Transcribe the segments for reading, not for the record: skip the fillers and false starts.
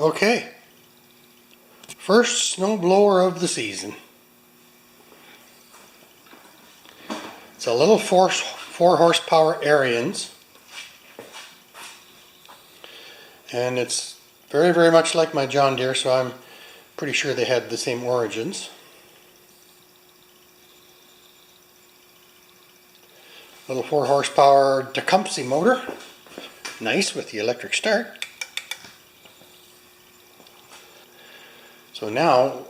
Okay, first snowblower of the season. It's a little 4 horsepower Ariens, and it's very much like my John Deere, so I'm pretty sure they had the same origins. Little 4 horsepower Tecumseh motor, nice with the electric start. So now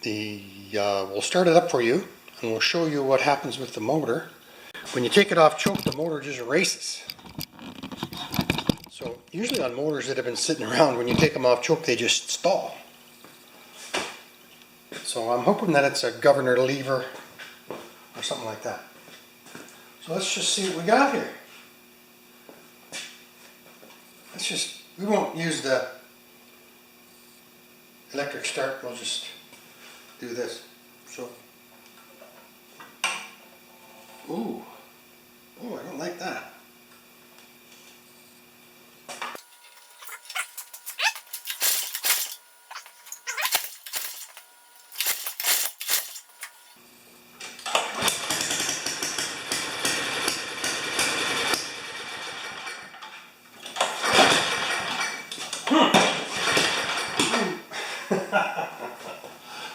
we'll start it up for you, and we'll show you what happens with the motor. When you take it off choke, the motor just races. So usually on motors that have been sitting around, when you take them off choke, they just stall. So I'm hoping that it's a governor lever or something like that. So let's just see what we got here. We won't use the electric start, we'll just do this. So, oh, I don't like that.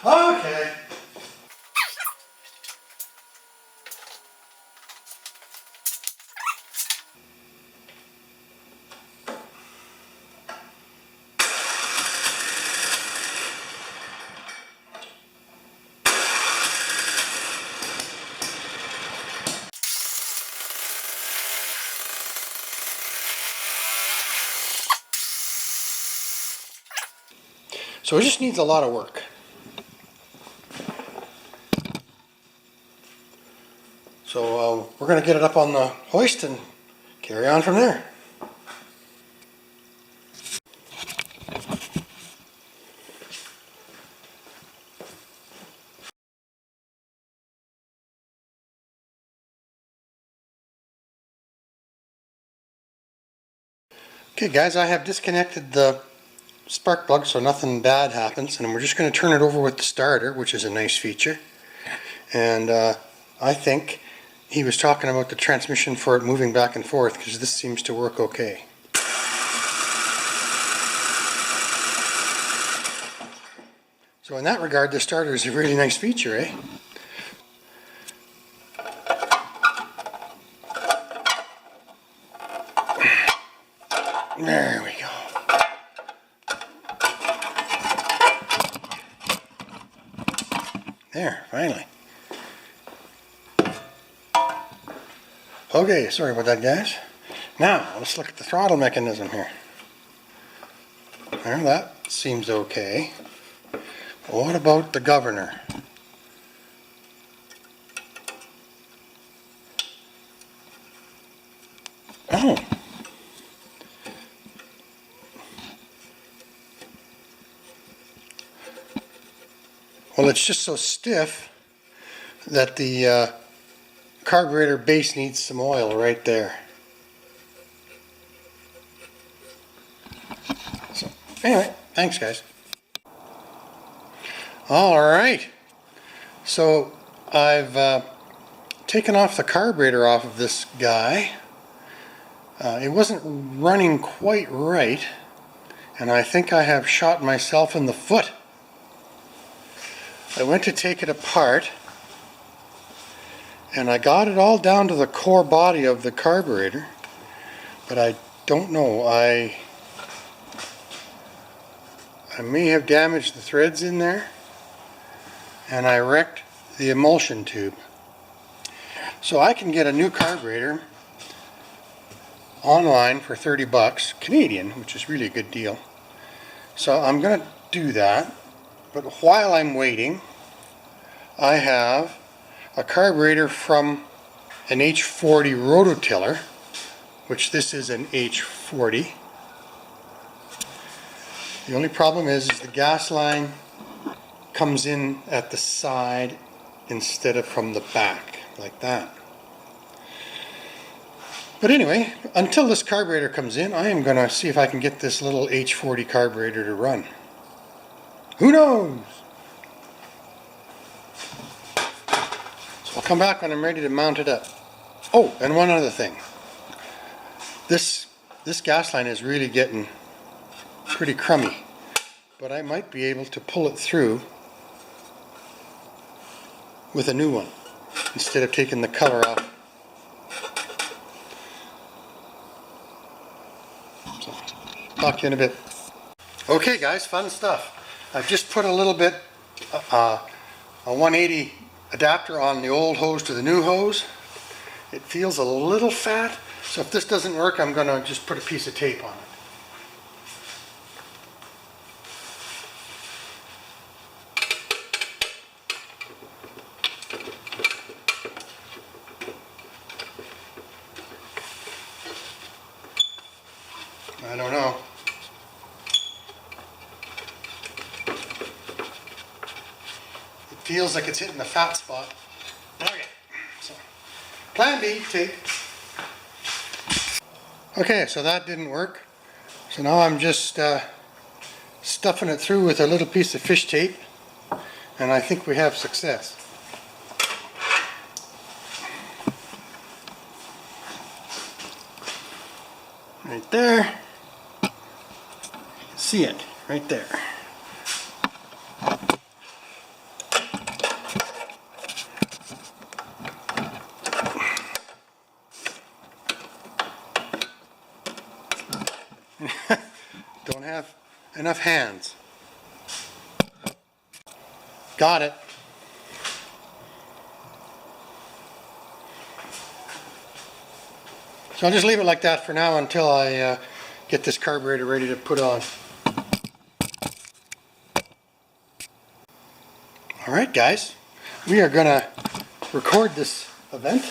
Okay. So it just needs a lot of work. So we're going to get it up on the hoist and carry on from there. Okay guys, I have disconnected the spark plug so nothing bad happens, and we're just going to turn it over with the starter, which is a nice feature. And I think he was talking about the transmission for it moving back and forth, because this seems to work okay. So in that regard, the starter is a really nice feature, eh? There we go. There, finally. Okay, sorry about that, guys. Now, let's look at the throttle mechanism here. Well, that seems okay. What about the governor? Oh. Well, it's just so stiff that the carburetor base needs some oil right there. So, anyway, thanks guys. Alright, so I've taken off the carburetor off of this guy. It wasn't running quite right, and I think I have shot myself in the foot. I went to take it apart, and I got it all down to the core body of the carburetor, but I don't know, I may have damaged the threads in there, and I wrecked the emulsion tube. So I can get a new carburetor online for 30 bucks Canadian, which is really a good deal. So I'm going to do that. But while I'm waiting, I have a carburetor from an H40 rototiller, which this is an H40. The only problem is the gas line comes in at the side instead of from the back, like that. But anyway, until this carburetor comes in, I am going to see if I can get this little H40 carburetor to run. Who knows? So I'll come back when I'm ready to mount it up. Oh, and one other thing. This gas line is really getting pretty crummy, but I might be able to pull it through with a new one instead of taking the cover off. So, talk to you in a bit. Okay guys, fun stuff. I've just put a little bit a 180 adapter on the old hose to the new hose. It feels a little fat, so if this doesn't work, I'm going to just put a piece of tape on it. I don't know. It feels like it's hitting the fat spot. Okay, so plan B, tape. Okay, so that didn't work. So now I'm just stuffing it through with a little piece of fish tape, and I think we have success. Right there. You can see it right there. Don't have enough hands. Got it. So I'll just leave it like that for now until I get this carburetor ready to put on. Alright guys, we are going to record this event.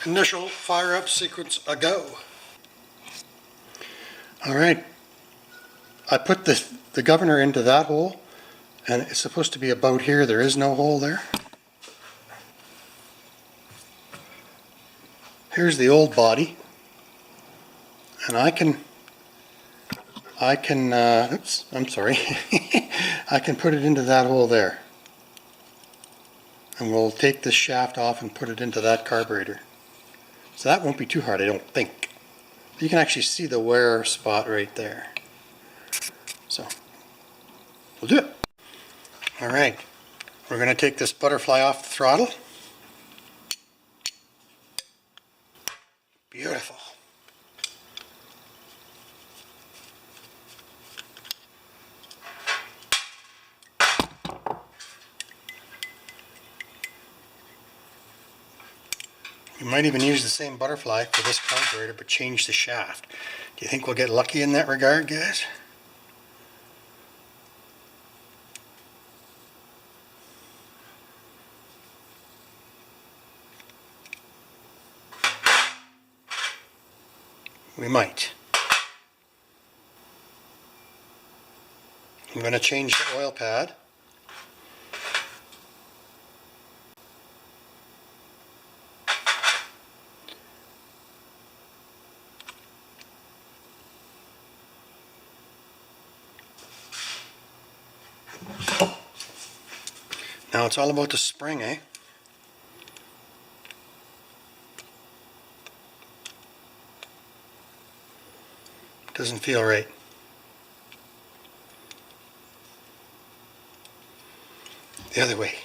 Initial fire up sequence a go. Alright, I put the governor into that hole, and it's supposed to be about here. There is no hole there. Here's the old body, and I can oops, I'm sorry. I can put it into that hole there, and we'll take this shaft off and put it into that carburetor. So that won't be too hard, I don't think. You can actually see the wear spot right there. So we'll do it. Alright, we're going to take this butterfly off the throttle. Beautiful. You might even use the same butterfly for this carburetor, but change the shaft. Do you think we'll get lucky in that regard, guys? We might. I'm going to change the oil pad. Now it's all about the spring, eh? Doesn't feel right. The other way.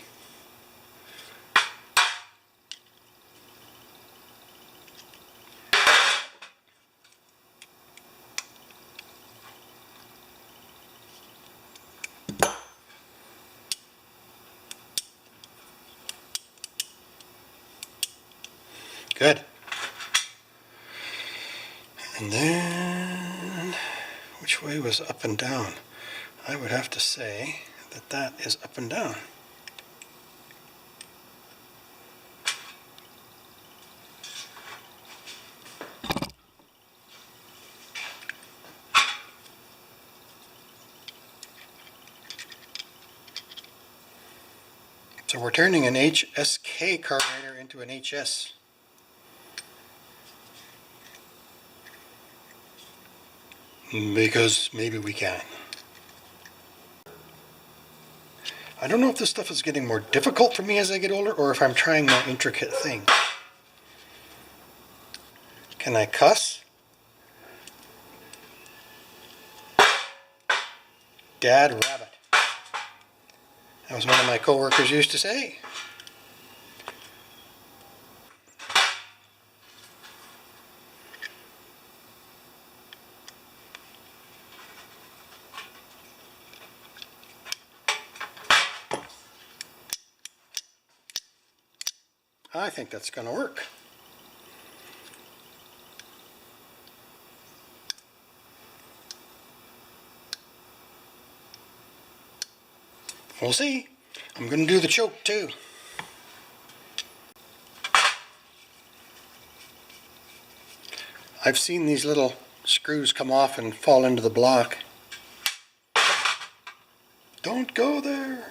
Good. And then, which way was up and down? I would have to say that that is up and down. So we're turning an HSK carburetor into an HS. Because maybe we can. I don't know if this stuff is getting more difficult for me as I get older or if I'm trying more intricate things. Can I cuss? Dad rabbit. That was one of my coworkers used to say. I think that's going to work. We'll see. I'm going to do the choke too. I've seen these little screws come off and fall into the block. Don't go there.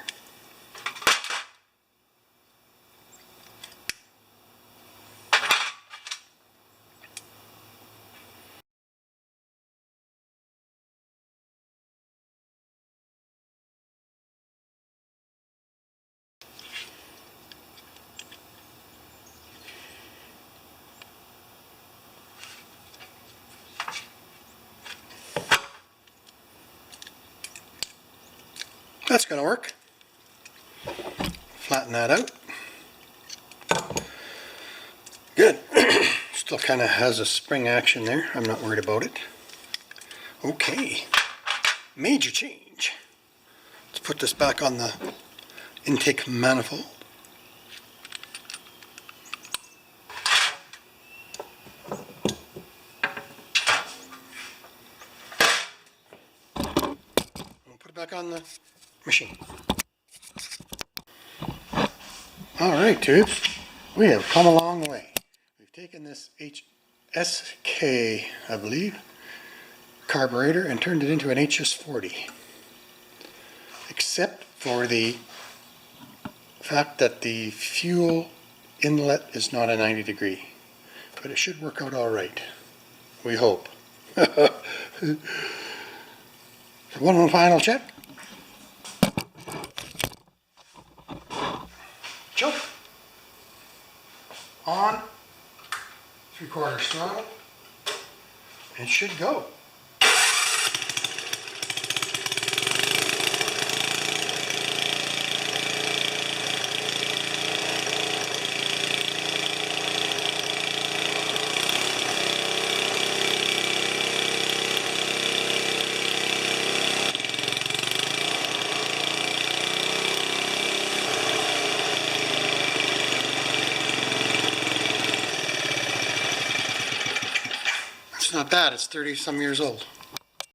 That's going to work. Flatten that out. Good. Still kind of has a spring action there. I'm not worried about it. Okay. Major change. Let's put this back on the intake manifold. We'll put it back on the machine. Alright, tubes, we have come a long way. We've taken this HSK, I believe, carburetor and turned it into an HS40. Except for the fact that the fuel inlet is not a 90 degree. But it should work out alright. We hope. So one final check. Choke. On. 3/4 throttle. It should go. It's not bad, it's 30 some years old.